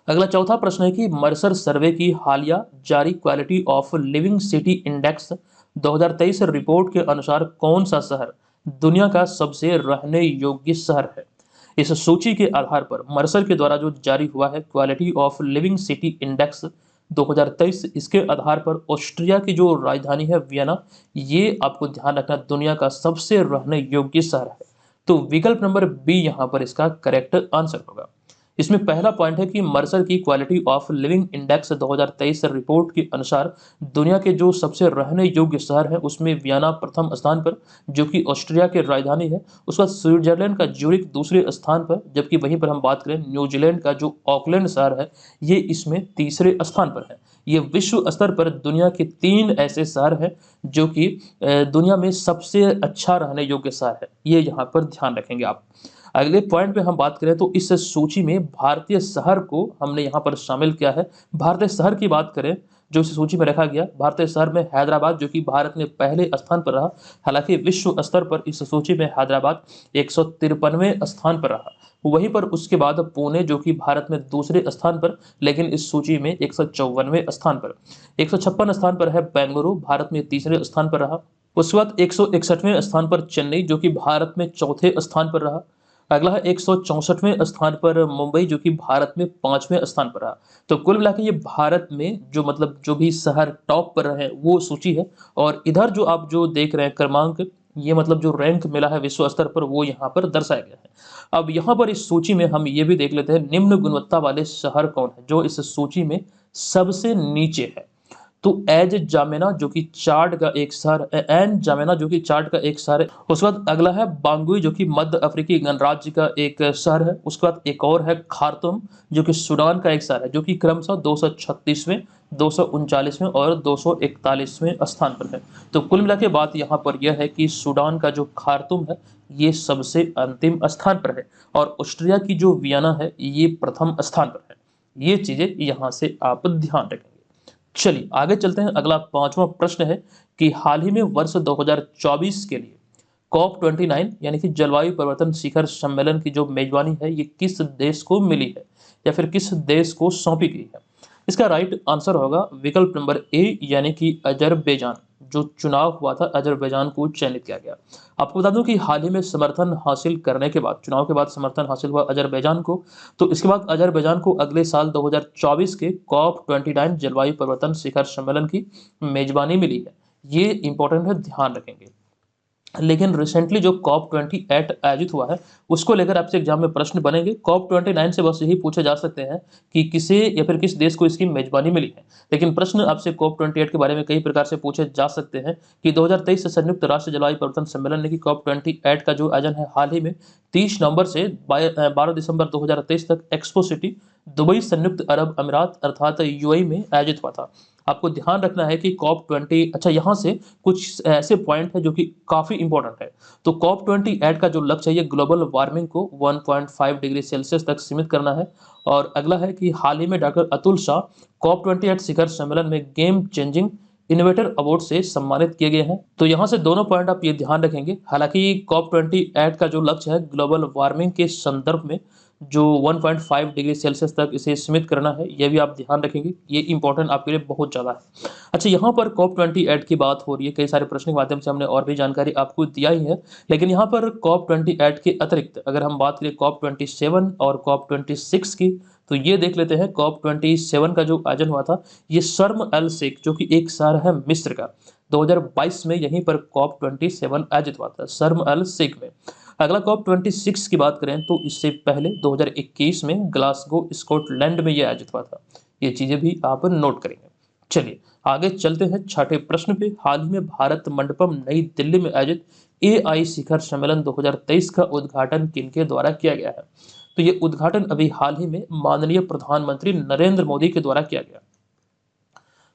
अगला चौथा प्रश्न है कि मर्सर सर्वे की हालिया जारी quality of living city index 2023 report के अनुसार कौन सा शहर दुनिया का सबसे रहने योग्य शहर है। इस सूची के आधार पर मर्सर के द्वारा जो जारी हुआ है quality of living city index 2023, इसके आधार पर ऑस्ट्रिया की जो राजधानी है वियना, ये आपको ध्यान रखना दुनिया का सबसे रहने योग्य शहर है। तो विकल्प नंबर बी यहाँ पर इसका करेक्ट आंसर होगा। इसमें पहला पॉइंट है कि मर्सर की quality of living index 2023 report के अनुसार दुनिया के जो सबसे रहने योग्य शहर है उसमें वियना प्रथम स्थान पर, जो कि ऑस्ट्रिया की राजधानी है। उसका स्विट्जरलैंड का ज्यूरिख दूसरे स्थान पर, जबकि वहीं पर हम बात करें न्यूजीलैंड का जो ऑकलैंड शहर है, ये इसमें तीसरे स्थान पर है। ये विश्व स्तर पर दुनिया के 3 ऐसे शहर हैं जो कि दुनिया में सबसे अच्छा रहने योग्य शहर है। ये यहाँ पर ध्यान रखेंगे आप। अगले पॉइंट पे हम बात करें तो इस सूची में भारतीय शहर को हमने यहाँ पर शामिल किया है। भारतीय शहर की बात करें जो इस सूची में रखा गया, भारतीय शहर में हैदराबाद, जो कि भारत में पहले स्थान पर रहा। हालांकि विश्व स्तर पर इस सूची में हैदराबाद 153वें स्थान पर रहा। वहीं पर उसके बाद पुणे, जो कि भारत में दूसरे स्थान पर, लेकिन इस सूची में 154वें स्थान पर। 156 स्थान पर है बेंगलुरु, भारत में तीसरे स्थान पर रहा। उसके बाद 161वें स्थान पर चेन्नई, जो कि भारत में चौथे स्थान पर रहा। अगला है 164वें स्थान पर मुंबई, जो कि भारत में 5वें स्थान पर रहा। तो कुल मिला के ये भारत में जो मतलब जो भी शहर टॉप पर रहे वो सूची है। और इधर जो आप जो देख रहे हैं क्रमांक, ये मतलब जो रैंक मिला है विश्व स्तर पर वो यहाँ पर दर्शाया गया है। अब यहाँ पर इस सूची में हम ये भी देख लेते हैं निम्न गुणवत्ता वाले शहर कौन है जो इस सूची में सबसे नीचे है। तो एज जामेना जो कि चार्ट का एक शहर, एन जामेना जो कि चार्ट का एक शहर है। उसके बाद अगला है बांगुई जो कि मध्य अफ्रीकी गणराज्य का एक शहर है। उसके बाद एक और है खार्तूम जो कि सूडान का एक शहर है, जो कि क्रमशः 236वें, 239वें और 241वें स्थान पर है। तो कुल मिला के बात यहाँ पर यह है कि सूडान का जो खार्तूम है ये सबसे अंतिम स्थान पर है, और ऑस्ट्रिया की जो वियना है ये प्रथम स्थान पर है। ये चीजें यहाँ से आप ध्यान रखेंगे। चलिए आगे चलते हैं। अगला पांचवा प्रश्न है कि हाल ही में वर्ष 2024 के लिए COP29 यानी कि जलवायु परिवर्तन शिखर सम्मेलन की जो मेजबानी है ये किस देश को मिली है या फिर किस देश को सौंपी गई है। इसका राइट आंसर होगा विकल्प नंबर ए यानी कि अजरबैजान। जो चुनाव हुआ था अजरबैजान को चयनित किया गया। आपको बता दूं कि हाल ही में समर्थन हासिल करने के बाद, चुनाव के बाद समर्थन हासिल हुआ अजरबैजान को, तो इसके बाद अजरबैजान को अगले साल 2024 के COP29 जलवायु परिवर्तन शिखर सम्मेलन की मेजबानी मिली है। ये इंपॉर्टेंट है, ध्यान रखेंगे। लेकिन रिसेंटली जो COP28 आयोजित हुआ है उसको लेकर आपसे एग्जाम में प्रश्न बनेंगे। COP29 से बस यही पूछे जा सकते हैं कि किसे या फिर किस देश को इसकी मेजबानी मिली है। लेकिन प्रश्न आपसे COP28 के बारे में कई प्रकार से पूछे जा सकते हैं कि 2023 से संयुक्त राष्ट्र जलवायु परिवर्तन सम्मेलन ने की COP28 का जो आयोजन है हाल ही में 30 नवंबर से 12 दिसंबर 2023 तक एक्सपो सिटी दुबई संयुक्त अरब अमीरात अर्थात यूएई में आयोजित हुआ था। आपको ध्यान रखना है कि COP20, अच्छा यहाँ से कुछ ऐसे पॉइंट है जो कि काफी इंपॉर्टेंट है। तो COP28 का जो लक्ष्य है ये ग्लोबल वार्मिंग को 1.5 डिग्री सेल्सियस तक सीमित करना है। और अगला है कि हाल ही में डॉक्टर अतुल शाह COP28 शिखर सम्मेलन में गेम चेंजिंग इनोवेटर अवार्ड से सम्मानित किए गए हैं। तो यहाँ से दोनों पॉइंट आप ये ध्यान रखेंगे। हालांकि COP28 का जो लक्ष्य है ग्लोबल वार्मिंग के संदर्भ में जो 1.5 डिग्री सेल्सियस तक इसे सीमित करना है, यह भी आप ध्यान रखेंगे। ये इंपॉर्टेंट आपके लिए बहुत ज़्यादा है। अच्छा, यहाँ पर COP28 की बात हो रही है, कई सारे प्रश्न के माध्यम से हमने और भी जानकारी आपको दिया ही है। लेकिन यहाँ पर COP28 के अतिरिक्त अगर हम बात करें COP27 और COP26 की, तो ये देख लेते हैं। COP27 का जो आयोजन हुआ था ये शर्म अल शेख जो कि एक शहर है मिस्र का, 2022 में यहीं पर COP27 आयोजित हुआ था शर्म अल शेख में। अगला COP26 की बात करें तो इससे पहले 2021 में ग्लासगो स्कॉटलैंड में यह आयोजित हुआ था। ये चीजें भी आप नोट करेंगे। चलिए आगे चलते हैं छठे प्रश्न पे। हाल ही में भारत मंडपम नई दिल्ली में आयोजित AI शिखर सम्मेलन 2023 का उद्घाटन किनके द्वारा किया गया है। तो ये उद्घाटन अभी हाल ही में माननीय प्रधानमंत्री नरेंद्र मोदी के द्वारा किया गया।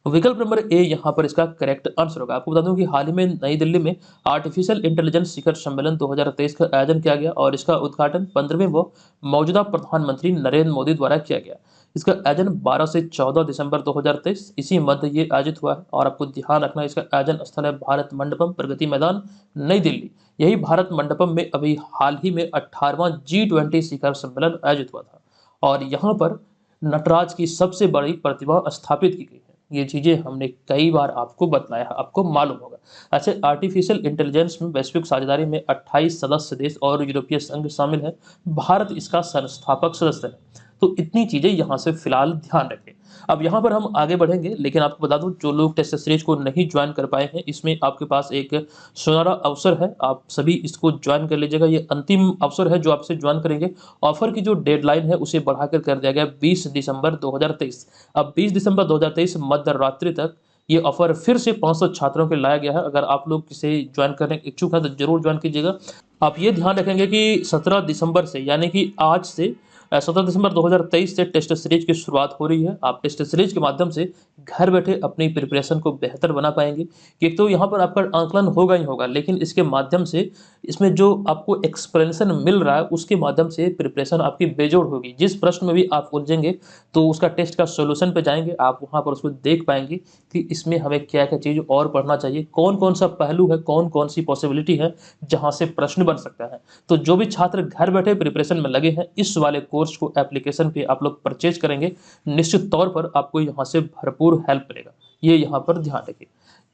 विकल्प नंबर ए यहाँ पर इसका करेक्ट आंसर होगा। आपको बता दूं कि हाल ही में नई दिल्ली में आर्टिफिशियल इंटेलिजेंस शिखर सम्मेलन 2023 का आयोजन किया गया और इसका उद्घाटन 15वें व मौजूदा प्रधानमंत्री नरेंद्र मोदी द्वारा किया गया। इसका आयोजन 12 से 14 दिसंबर 2023 इसी मध्य ये आयोजित हुआ है। और आपको ध्यान रखना है इसका आयोजन स्थल है भारत मंडपम प्रगति मैदान नई दिल्ली। यही भारत मंडपम में अभी हाल ही में 18वां G20 शिखर सम्मेलन आयोजित हुआ था और यहाँ पर नटराज की सबसे बड़ी प्रतिमा स्थापित की गई है। ये चीजें हमने कई बार आपको बताया है, आपको मालूम होगा। अच्छा, आर्टिफिशियल इंटेलिजेंस में वैश्विक साझेदारी में 28 सदस्य देश और यूरोपीय संघ शामिल है। भारत इसका संस्थापक सदस्य है। तो इतनी चीजें यहाँ से फिलहाल ध्यान रखें। अब यहाँ पर हम आगे बढ़ेंगे, लेकिन आपको बता दूं जो लोग टेस्ट सीरीज को नहीं ज्वाइन कर पाए हैं इसमें आपके पास एक सुनहरा अवसर है, आप सभी इसको ज्वाइन कर लीजिएगा। ये अंतिम अवसर है जो आपसे ज्वाइन करेंगे। ऑफर की जो डेडलाइन है उसे बढ़ाकर कर दिया गया 20 दिसंबर 2023। अब 20 दिसंबर 2023 मध्य रात्रि तक ये ऑफर फिर से 500 छात्रों के लाया गया है। अगर आप लोग इसे ज्वाइन करने के इच्छुक हैं तो जरूर ज्वाइन कीजिएगा। आप ये ध्यान रखेंगे कि 17 दिसंबर से यानी कि आज से 17 दिसंबर 2023 से टेस्ट सीरीज की शुरुआत हो रही है। आप टेस्ट सीरीज के माध्यम से घर बैठे अपनी प्रिपरेशन को बेहतर बना पाएंगे। एक तो यहाँ पर आपका आंकलन होगा ही होगा, लेकिन इसके माध्यम से इसमें जो आपको एक्सप्लेनेशन मिल रहा है उसके माध्यम से प्रिपरेशन आपकी बेजोड़ होगी। जिस प्रश्न में भी आप उलझेंगे तो उसका टेस्ट का सोल्यूशन पे जाएंगे, आप वहाँ पर उसको देख पाएंगे कि इसमें हमें क्या क्या चीज़ और पढ़ना चाहिए, कौन कौन सा पहलू है, कौन कौन सी पॉसिबिलिटी है जहाँ से प्रश्न बन सकता है। तो जो भी छात्र घर बैठे प्रिपरेशन में लगे हैं इस वाले कोर्स को एप्लीकेशन पे आप लोग परचेज करेंगे, निश्चित तौर पर आपको यहाँ से भरपूर हेल्प मिलेगा। ये यहाँ पर ध्यान रखिए।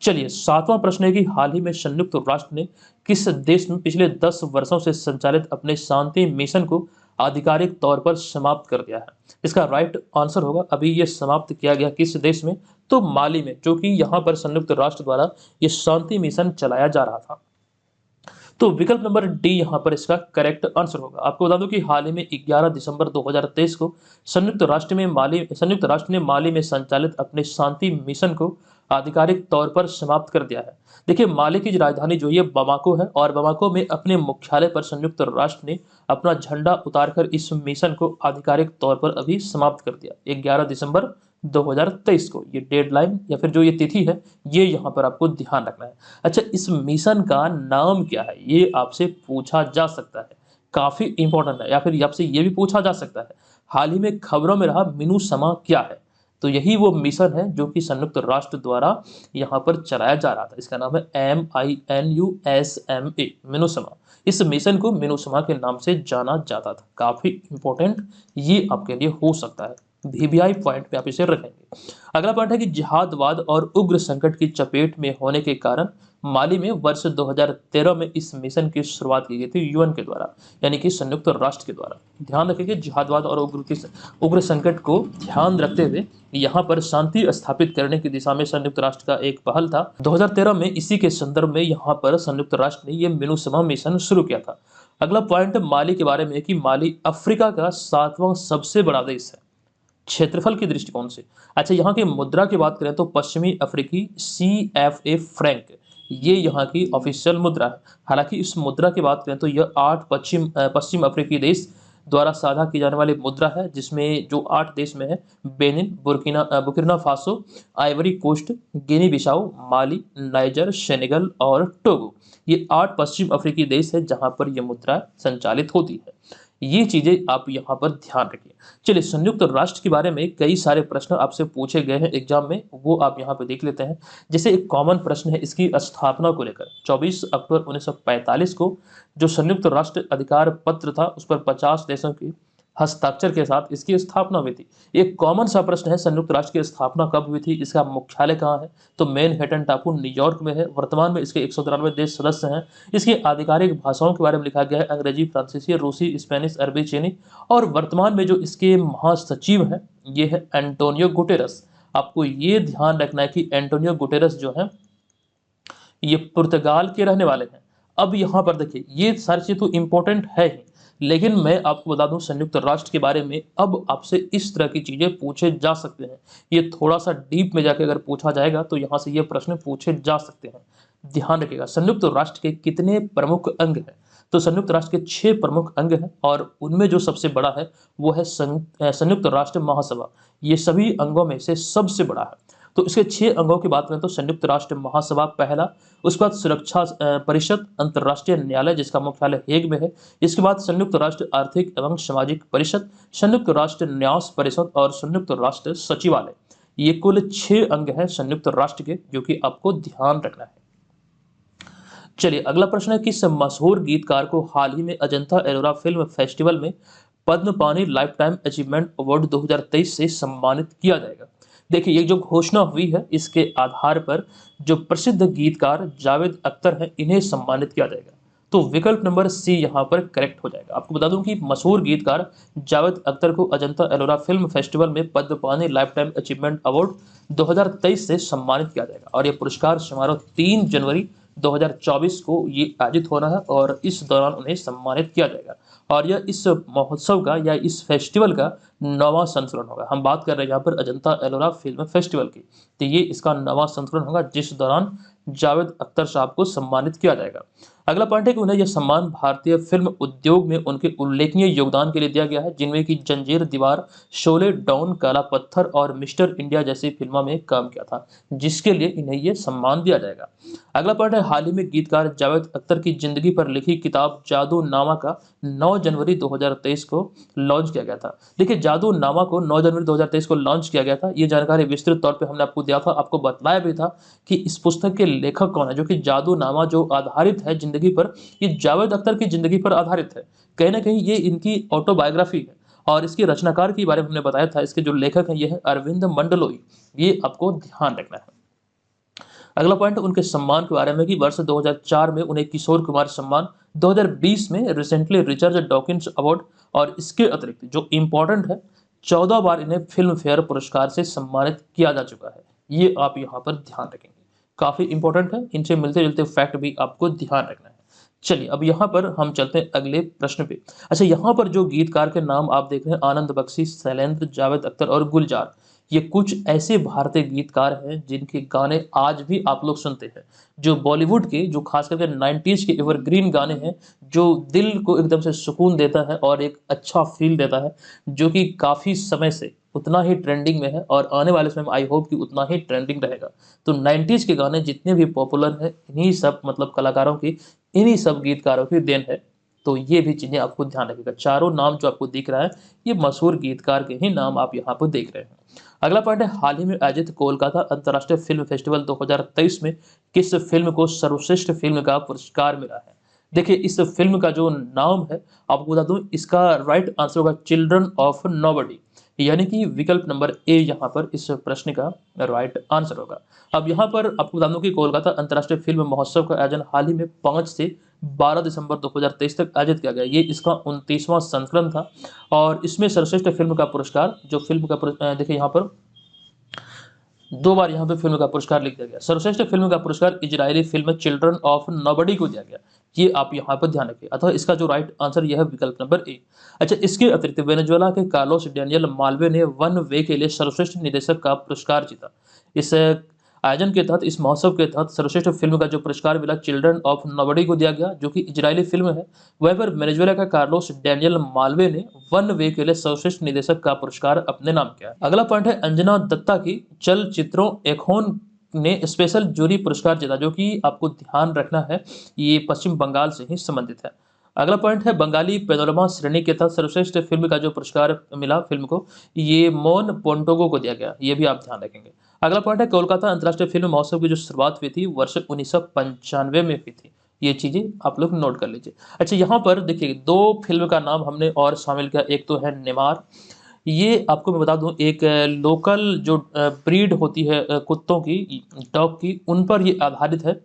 चलिए, 7वां प्रश्न है कि हाल ही में संयुक्त राष्ट्र ने किस देश में पिछले 10 वर्षों से संचालित अपने शांति मिशन को आधिकारिक तौर पर समाप्त कर दिया है? इसका राइट आंसर होगा अभी ये समाप्त किया गया किस देश में? तो माली में, जो कि यहाँ पर संयुक्त राष्ट्र द्वारा ये शांति मिशन चलाया जा रहा था। तो विकल्प नंबर डी यहाँ पर इसका करेक्ट आंसर होगा। आपको बता दूं कि हाल ही में 11 दिसंबर 2023 को संयुक्त राष्ट्र ने माली में संचालित अपने शांति मिशन को आधिकारिक तौर पर समाप्त कर दिया है। देखिए, माली की राजधानी जो है बमाको है और बमाको में अपने मुख्यालय पर संयुक्त राष्ट्र ने अपना झंडा उतारकर इस मिशन को आधिकारिक तौर पर अभी समाप्त कर दिया 11 दिसंबर 2023 को। ये डेडलाइन या फिर जो ये तिथि है, ये यहाँ पर आपको ध्यान रखना है। अच्छा, इस मिशन का नाम क्या है? ये आपसे पूछा जा सकता है, काफी इंपॉर्टेंट है। या फिर आपसे ये भी पूछा जा सकता है, हाल ही में खबरों में रहा मिनूसमा क्या है? तो यही वो मिशन है जो कि संयुक्त राष्ट्र द्वारा यहाँ पर चलाया जा रहा था। इसका नाम है MINUSMA, मिनूसमा। इस मिशन को मिनूसमा के नाम से जाना जाता था। काफी इंपॉर्टेंट ये आपके लिए हो सकता है, VBI पॉइंट पे आप इसे रखेंगे। अगला पॉइंट है कि जिहादवाद और उग्र संकट की चपेट में होने के कारण माली में वर्ष 2013 में इस मिशन की शुरुआत की गई थी UN के द्वारा, यानी कि संयुक्त राष्ट्र के द्वारा। ध्यान रखेंगे, जिहादवाद और उग्र संकट को ध्यान रखते हुए यहाँ पर शांति स्थापित करने की दिशा में संयुक्त राष्ट्र का एक पहल था 2013 में। इसी के संदर्भ में यहाँ पर संयुक्त राष्ट्र ने यह मिनूसमा मिशन शुरू किया था। अगला पॉइंट माली के बारे में है कि माली अफ्रीका का 7वां सबसे बड़ा देश है क्षेत्रफल के दृष्टिकोण से। अच्छा, यहाँ की मुद्रा की बात करें तो पश्चिमी अफ्रीकी CFA फ्रैंक, ये यहाँ की ऑफिशियल मुद्रा है। हालांकि इस मुद्रा की बात करें तो यह 8 पश्चिम अफ्रीकी देश द्वारा साझा की जाने वाली मुद्रा है, जिसमें जो 8 देश में है Benin, Burkina Faso, Ivory Coast, Guinea Bissau, Mali, Niger, Senegal और टोगो। ये 8 पश्चिम अफ्रीकी देश है जहां पर यह मुद्रा संचालित होती है। ये चीजें आप यहाँ पर ध्यान रखिए। चलिए, संयुक्त राष्ट्र के बारे में कई सारे प्रश्न आपसे पूछे गए हैं एग्जाम में, वो आप यहाँ पे देख लेते हैं। जैसे एक कॉमन प्रश्न है इसकी स्थापना को लेकर। 24 अक्टूबर 1945 को जो संयुक्त राष्ट्र अधिकार पत्र था उस पर 50 देशों की हस्ताक्षर के साथ इसकी स्थापना हुई थी। एक कॉमन सा प्रश्न है, संयुक्त राष्ट्र की स्थापना कब हुई थी, इसका मुख्यालय कहाँ है? तो मैनहट्टन टापू न्यूयॉर्क में है। वर्तमान में इसके 193 देश सदस्य हैं। इसकी आधिकारिक भाषाओं के बारे में लिखा गया है अंग्रेजी, फ्रांसीसी, रूसी, स्पेनिश, अरबी, चीनी। और वर्तमान में जो इसके महासचिव हैं ये है एंटोनियो गुटेरस। आपको ये ध्यान रखना है कि एंटोनियो गुटेरस जो है ये पुर्तगाल के रहने वाले हैं। अब यहाँ पर देखिए, ये सारी चीज़ तो इंपॉर्टेंट है ही, लेकिन मैं आपको बता दूं संयुक्त राष्ट्र के बारे में अब आपसे इस तरह की चीजें पूछे जा सकते हैं। ये थोड़ा सा डीप में जाके अगर पूछा जाएगा तो यहाँ से ये प्रश्न पूछे जा सकते हैं। ध्यान रखिएगा, संयुक्त राष्ट्र के कितने प्रमुख अंग हैं? तो संयुक्त राष्ट्र के 6 प्रमुख अंग हैं और उनमें जो सबसे बड़ा है वो है संयुक्त राष्ट्र महासभा। ये सभी अंगों में से सबसे बड़ा है। तो इसके 6 अंगों की बात करें तो संयुक्त राष्ट्र महासभा पहला, उसके बाद सुरक्षा परिषद, अंतर्राष्ट्रीय न्यायालय जिसका मुख्यालय हेग में है, इसके बाद संयुक्त राष्ट्र आर्थिक एवं सामाजिक परिषद, संयुक्त राष्ट्र न्यास परिषद और संयुक्त राष्ट्र सचिवालय। ये कुल 6 अंग हैं संयुक्त राष्ट्र के, जो कि आपको ध्यान रखना है। चलिए, अगला प्रश्न है, किस मशहूर गीतकार को हाल ही में अजंता एलोरा फिल्म फेस्टिवल में पद्म पानी लाइफ टाइम अचीवमेंट अवार्ड 2023 से सम्मानित किया जाएगा? देखिए, ये जो घोषणा हुई है इसके आधार पर जो प्रसिद्ध गीतकार जावेद अख्तर हैं इन्हें सम्मानित किया जाएगा। तो विकल्प नंबर सी यहाँ पर करेक्ट हो जाएगा। आपको बता दूं कि मशहूर गीतकार जावेद अख्तर को अजंता एलोरा फिल्म फेस्टिवल में पद्म पानी लाइफ टाइम अचीवमेंट अवार्ड 2023 से सम्मानित किया जाएगा और यह पुरस्कार समारोह 3 जनवरी 2024 को ये आयोजित होना है और इस दौरान उन्हें सम्मानित किया जाएगा। और यह इस महोत्सव का या इस फेस्टिवल का 9वां संस्करण होगा। हम बात कर रहे हैं यहाँ पर अजंता एलोरा फिल्म फेस्टिवल की, तो ये इसका 9वां संस्करण होगा जिस दौरान जावेद अख्तर साहब को सम्मानित किया जाएगा। अगला पॉइंट है कि उन्हें यह सम्मान भारतीय फिल्म उद्योग में उनके उल्लेखनीय योगदान के लिए दिया गया है, जिनमें कि जंजीर, दीवार, शोले, डॉन, काला पत्थर और मिस्टर इंडिया जैसी फिल्मों में काम किया था, जिसके लिए इन्हें यह सम्मान दिया जाएगा। अगला पॉइंट है, हाल ही में गीतकार जावेद अख्तर की जिंदगी पर लिखी किताब जादू नामा का 9 जनवरी 2023 को लॉन्च किया गया था। देखिए, जादू नामा को 9 जनवरी 2023 को लॉन्च किया गया था। ये जानकारी विस्तृत तौर पे हमने आपको दिया था, आपको बताया भी था कि इस पुस्तक के लेखक कौन है, जो कि जादू नामा जो आधारित है जिंदगी पर, ये जावेद अख्तर की जिंदगी पर आधारित है। कहीं ना कहीं ये इनकी ऑटोबायोग्राफी है और इसके रचनाकार के बारे में हमने बताया था। इसके जो लेखक हैं ये है अरविंद मंडलोई। ये आपको ध्यान रखना है। अगला पॉइंट उनके सम्मान के बारे में कि वर्ष 2004 में उन्हें किशोर कुमार सम्मान, 2020 में रिसेंटली रिचर्ड डॉकिंस अवार्ड, और इसके अतिरिक्त जो इम्पोर्टेंट है 14 बार इन्हें फिल्म फेयर पुरस्कार से सम्मानित किया जा चुका है। ये आप यहाँ पर ध्यान रखेंगे, काफी इंपॉर्टेंट है, इनसे मिलते जुलते फैक्ट भी आपको ध्यान रखना है। चलिए अब यहाँ पर हम चलते हैं अगले प्रश्न पे। अच्छा, यहाँ पर जो गीतकार के नाम आप देख रहे हैं, आनंद बख्शी, शैलेंद्र, जावेद अख्तर और गुलजार, ये कुछ ऐसे भारतीय गीतकार हैं जिनके गाने आज भी आप लोग सुनते हैं, जो बॉलीवुड के, जो खास करके 90s के एवरग्रीन गाने हैं, जो दिल को एकदम से सुकून देता है और एक अच्छा फील देता है, जो कि काफ़ी समय से उतना ही ट्रेंडिंग में है और आने वाले समय में आई होप कि उतना ही ट्रेंडिंग रहेगा। तो 90s के गाने जितने भी पॉपुलर हैं, इन्हीं सब मतलब कलाकारों की, इन्हीं सब गीतकारों की देन है। तो ये भी चीज़ें आपको ध्यान रखिएगा। चारों नाम जो आपको दिख रहा है, ये मशहूर गीतकार के ही नाम आप यहाँ पर देख रहे हैं। अगला पॉइंट है, हाल ही में आयोजित कोलकाता अंतर्राष्ट्रीय फिल्म फेस्टिवल 2023 में किस फिल्म को सर्वश्रेष्ठ फिल्म का पुरस्कार मिला है? देखिए, इस फिल्म का जो नाम है, आपको बता दूं, इसका राइट आंसर होगा चिल्ड्रन ऑफ नोबडी, यानी कि विकल्प नंबर ए यहाँ पर इस प्रश्न का राइट आंसर होगा। अब यहाँ पर आपको बता दूं कि कोलकाता अंतर्राष्ट्रीय फिल्म महोत्सव का आयोजन हाल ही में 5 से 12 दिसंबर 2023 तक आयोजित किया गया। ये इसका 29वां संस्करण था और इसमें सर्वश्रेष्ठ फिल्म का पुरस्कार, जो फिल्म का देखिए यहाँ पर 2 बार यहाँ पे फिल्म का पुरस्कार लिख दिया गया। सर्वश्रेष्ठ फिल्म का पुरस्कार Israeli film children of nobody को दिया गया। ये आप यहाँ पर ध्यान रखिए। अतः इसका जो राइट आंसर यह है विकल्प नंबर ए। अच्छा, इसके अतिरिक्त वेनेजुएला के कार्लोस डैनियल माल्वे ने वन वे के लिए सर्वश्रेष्ठ निर्देशक का पुरस्कार जीता। इस आयोजन के तहत, इस महोत्सव के तहत सर्वश्रेष्ठ फिल्म का जो पुरस्कार मिला चिल्ड्रन ऑफ नोबडी को दिया गया, जो कि इजरायली फिल्म है। वहीं पर वेनेजुएला का कार्लोस डैनियल माल्वे ने वन वे के लिए सर्वश्रेष्ठ निर्देशक का पुरस्कार अपने नाम किया। अगला पॉइंट है, अंजना दत्ता की चलचित्रों एखोन ने स्पेशल जूरी पुरस्कार जीता, जो कि आपको ध्यान रखना है, ये पश्चिम बंगाल से ही संबंधित है। अगला पॉइंट है, बंगाली पैनोरमा श्रेणी के तहत सर्वश्रेष्ठ फिल्म का जो पुरस्कार मिला फिल्म को, ये मोन पोंटोगो को दिया गया। ये भी आप ध्यान रखेंगे। अगला पॉइंट है, कोलकाता अंतर्राष्ट्रीय फिल्म महोत्सव की जो शुरुआत हुई थी वर्ष 1995 में हुई थी। ये चीजें आप लोग नोट कर लीजिए। अच्छा, यहाँ पर देखिए 2 फिल्म का नाम हमने और शामिल किया। एक तो है नेमार, ये आपको मैं बता दूं एक लोकल जो ब्रीड होती है कुत्तों की, डॉग की, उन पर ये आधारित है।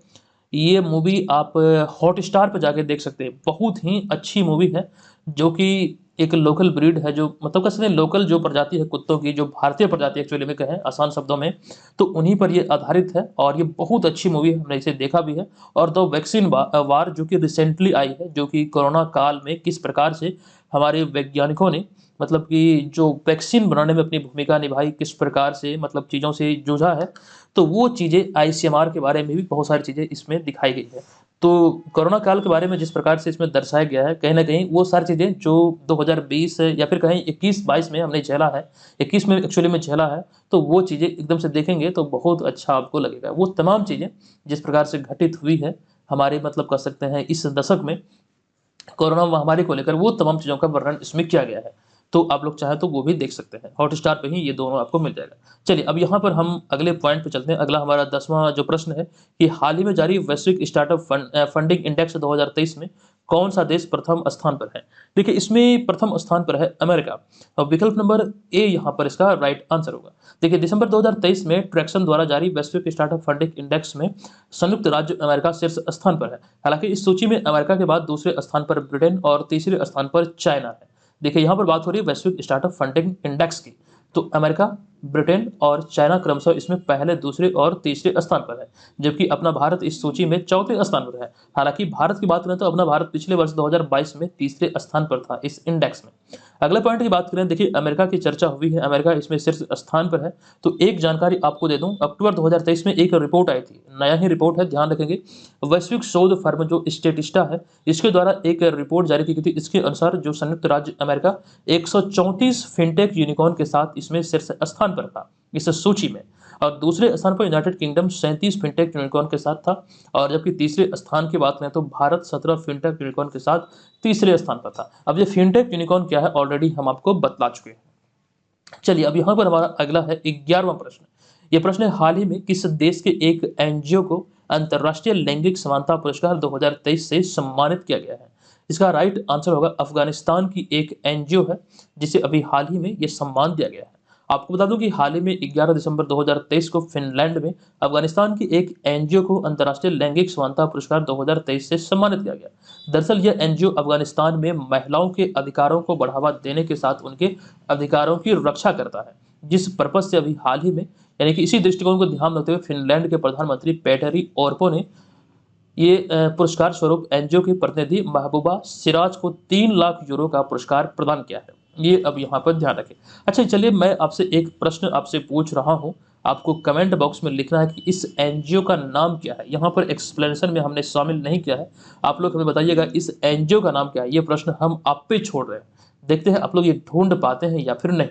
ये मूवी आप हॉटस्टार पर जाके देख सकते हैं। बहुत ही अच्छी मूवी है, जो कि एक लोकल ब्रीड है, जो मतलब कह सकते हैं लोकल जो प्रजाति है कुत्तों की, जो भारतीय प्रजाति एक्चुअली में कहें आसान शब्दों में, तो उन्हीं पर ये आधारित है और ये बहुत अच्छी मूवी है। हमने इसे देखा भी है। और द वैक्सीन वार जो कि रिसेंटली आई है, जो कि कोरोना काल में किस प्रकार से हमारे वैज्ञानिकों ने मतलब कि जो वैक्सीन बनाने में अपनी भूमिका निभाई, किस प्रकार से मतलब चीज़ों से जूझा है, तो वो चीज़ें आईसीएमआर के बारे में भी बहुत सारी चीज़ें इसमें दिखाई गई है। तो कोरोना काल के बारे में जिस प्रकार से इसमें दर्शाया गया है, कहीं न कहीं वो सारी चीज़ें जो 2020 या फिर कहें 21-22 में हमने झेला है, 21 में एक्चुअली में झेला है, तो वो चीज़ें एकदम से देखेंगे तो बहुत अच्छा आपको लगेगा। वो तमाम चीज़ें जिस प्रकार से घटित हुई है हमारे मतलब कह सकते हैं इस दशक में कोरोना महामारी को लेकर, वो तमाम चीज़ों का वर्णन इसमें किया गया है। तो आप लोग चाहें तो वो भी देख सकते हैं, हॉटस्टार पे ही ये दोनों आपको मिल जाएगा। चलिए अब यहाँ पर हम अगले पॉइंट पे चलते हैं। अगला हमारा 10वां जो प्रश्न है कि हाल ही में जारी वैश्विक स्टार्टअप फंडिंग इंडेक्स 2023 में कौन सा देश प्रथम स्थान पर है? देखिए, इसमें प्रथम स्थान पर है अमेरिका और विकल्प नंबर ए यहाँ पर इसका राइट आंसर होगा। देखिए, दिसंबर 2023 में ट्रैक्सन द्वारा जारी वैश्विक स्टार्टअप फंडिंग इंडेक्स में संयुक्त राज्य अमेरिका शीर्ष स्थान पर है। हालांकि इस सूची में अमेरिका के बाद दूसरे स्थान पर ब्रिटेन और तीसरे स्थान पर चाइना है। देखिए, यहाँ पर बात हो रही है वैश्विक स्टार्टअप फंडिंग इंडेक्स की, तो अमेरिका, ब्रिटेन और चाइना क्रमशः इसमें पहले, दूसरे और तीसरे स्थान पर है, जबकि अपना भारत इस सूची में चौथे स्थान पर है। हालांकि भारत की बात करें तो अपना भारत पिछले वर्ष 2022 में तीसरे स्थान पर था इस इंडेक्स में। अगले पॉइंट की बात करें, देखिए अमेरिका की चर्चा हुई है, अमेरिका इसमें शीर्ष स्थान पर है। तो एक जानकारी आपको दे दूं, अक्टूबर 2023 में एक रिपोर्ट आई थी, नया ही रिपोर्ट है, ध्यान रखेंगे। वैश्विक शोध फर्म जो स्टेटिस्टा है, इसके द्वारा एक रिपोर्ट जारी की गई थी। इसके अनुसार जो संयुक्त राज्य अमेरिका 134 फिनटेक यूनिकॉर्न के साथ इसमें शीर्ष स्थान पर था इस सूची में, और दूसरे स्थान पर यूनाइटेड किंगडम 37 फिनटेक यूनिकॉर्न के साथ था, और जबकि तीसरे स्थान की बात करें तो भारत 17 फिनटेक यूनिकॉर्न के साथ तीसरे स्थान पर था। अब ये फिनटेक यूनिकॉर्न क्या है ऑलरेडी हम आपको बतला चुके हैं। चलिए अब यहाँ पर हमारा अगला है 11वां प्रश्न। ये प्रश्न है, हाल ही में किस देश के एक एनजीओ को अंतर्राष्ट्रीय लैंगिक समानता पुरस्कार 2023 से सम्मानित किया गया है? इसका राइट आंसर होगा अफगानिस्तान की एक एनजीओ है, जिसे अभी हाल ही में ये सम्मान दिया गया है। आपको बता दूं कि हाल ही में 11 दिसंबर 2023 को फिनलैंड में अफगानिस्तान की एक एनजीओ को अंतर्राष्ट्रीय लैंगिक समानता पुरस्कार 2023 से सम्मानित किया गया। दरअसल यह एनजीओ अफगानिस्तान में महिलाओं के अधिकारों को बढ़ावा देने के साथ उनके अधिकारों की रक्षा करता है, जिस पर्पज से अभी हाल ही में यानी कि इसी दृष्टिकोण को ध्यान रखते हुए फिनलैंड के प्रधानमंत्री पेटरी ऑर्पो ने ये पुरस्कार स्वरूप एनजीओ के प्रतिनिधि महबूबा सिराज को 3 लाख यूरो का पुरस्कार प्रदान किया है। ये अब यहाँ पर ध्यान रखें। अच्छा चलिए, मैं आपसे एक प्रश्न आपसे पूछ रहा हूँ, आपको कमेंट बॉक्स में लिखना है कि इस एनजीओ का नाम क्या है। यहाँ पर एक्सप्लेनेशन में हमने शामिल नहीं किया है, आप लोग हमें बताइएगा इस एनजीओ का नाम क्या है। ये प्रश्न हम आप पे छोड़ रहे हैं, देखते हैं आप लोग ये ढूंढ पाते हैं या फिर नहीं।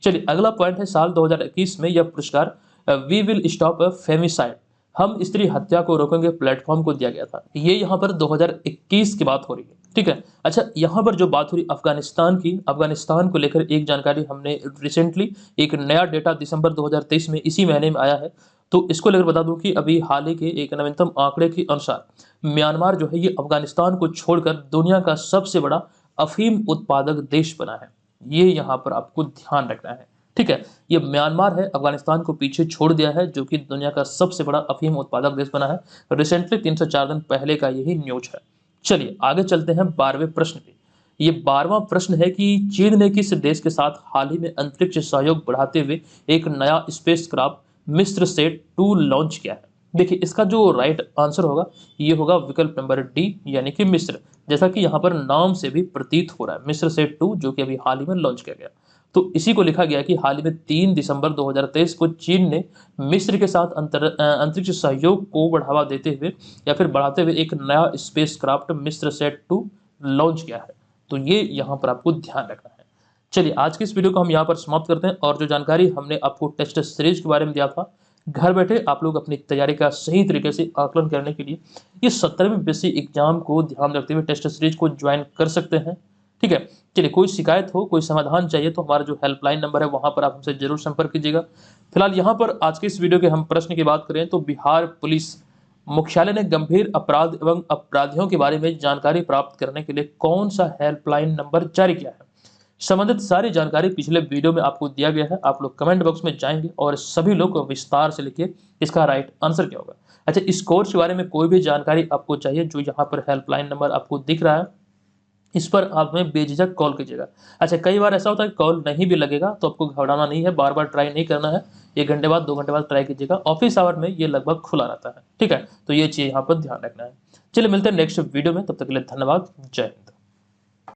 चलिए अगला पॉइंट है, साल 2021 में यह पुरस्कार वी विल स्टॉप फेमिसाइड, हम स्त्री हत्या को रोकेंगे प्लेटफॉर्म को दिया गया था। ये यहाँ पर 2021 की बात हो रही है, ठीक है। अच्छा यहाँ पर जो बात हो रही अफगानिस्तान की, अफगानिस्तान को लेकर एक जानकारी हमने रिसेंटली एक नया डेटा दिसंबर 2023 में इसी महीने में आया है, तो इसको लेकर बता दूं कि अभी हाल ही के एक नवीनतम आंकड़े के अनुसार म्यांमार जो है ये अफगानिस्तान को छोड़कर दुनिया का सबसे बड़ा अफीम उत्पादक देश बना है। ये यहाँ पर आपको ध्यान रखना है, ठीक है। ये म्यांमार है, अफगानिस्तान को पीछे छोड़ दिया है, जो कि दुनिया का सबसे बड़ा अफीम उत्पादक देश बना है। रिसेंटली 304 दिन पहले का यही न्यूज है। चलिए आगे चलते हैं 12वें प्रश्न पे। ये 12वां प्रश्न है कि चीन ने किस देश के साथ हाल ही में अंतरिक्ष सहयोग बढ़ाते हुए एक नया स्पेसक्राफ्ट मिस्र सेट 2 लॉन्च किया है। देखिए इसका जो राइट आंसर होगा ये होगा विकल्प नंबर डी, यानी कि मिस्र, जैसा कि यहाँ पर नाम से भी प्रतीत हो रहा है, मिस्र सेट 2 जो कि अभी हाल ही में लॉन्च किया गया। तो इसी को लिखा गया कि हाल ही में 3 दिसंबर 2023 को चीन ने मिस्र के साथ अंतरिक्ष सहयोग को बढ़ावा देते हुए या फिर बढ़ाते हुए एक नया स्पेसक्राफ्ट मिस्र सेट 2 लॉन्च किया है। तो ये यहाँ पर आपको ध्यान रखना है। चलिए आज की इस वीडियो को हम यहाँ पर समाप्त करते हैं, और जो जानकारी हमने आपको टेस्ट सीरीज के बारे में दिया था, घर बैठे आप लोग अपनी तैयारी का सही तरीके से आकलन करने के लिए ये 17वीं बीपीएससी एग्जाम को ध्यान रखते हुए टेस्ट सीरीज को ज्वाइन कर सकते हैं, ठीक है। चलिए कोई शिकायत हो, कोई समाधान चाहिए तो हमारा जो हेल्पलाइन नंबर है वहां पर आप हमसे जरूर संपर्क कीजिएगा। फिलहाल यहाँ पर आज के इस वीडियो के हम प्रश्न की बात करें तो बिहार पुलिस मुख्यालय ने गंभीर अपराध एवं अपराधियों के बारे में जानकारी प्राप्त करने के लिए कौन सा हेल्पलाइन नंबर जारी किया है। संबंधित सारी जानकारी पिछले वीडियो में आपको दिया गया है, आप लोग कमेंट बॉक्स में जाएंगे और सभी लोग विस्तार से लिखिए इसका राइट आंसर क्या होगा। अच्छा इस कोर्स के बारे में कोई भी जानकारी आपको चाहिए, जो यहाँ पर हेल्पलाइन नंबर आपको दिख रहा है इस पर आप हमें बेझिझक कॉल कीजिएगा। अच्छा कई बार ऐसा होता है कॉल नहीं भी लगेगा तो आपको घबराना नहीं है, बार बार ट्राई नहीं करना है, 1 घंटे बाद 2 घंटे बाद ट्राई कीजिएगा, ऑफिस आवर में ये लगभग खुला रहता है, ठीक है। तो ये चीज़ यहाँ पर ध्यान रखना है। चलिए मिलते हैं नेक्स्ट वीडियो में, तब तक के लिए धन्यवाद, जय हिंद।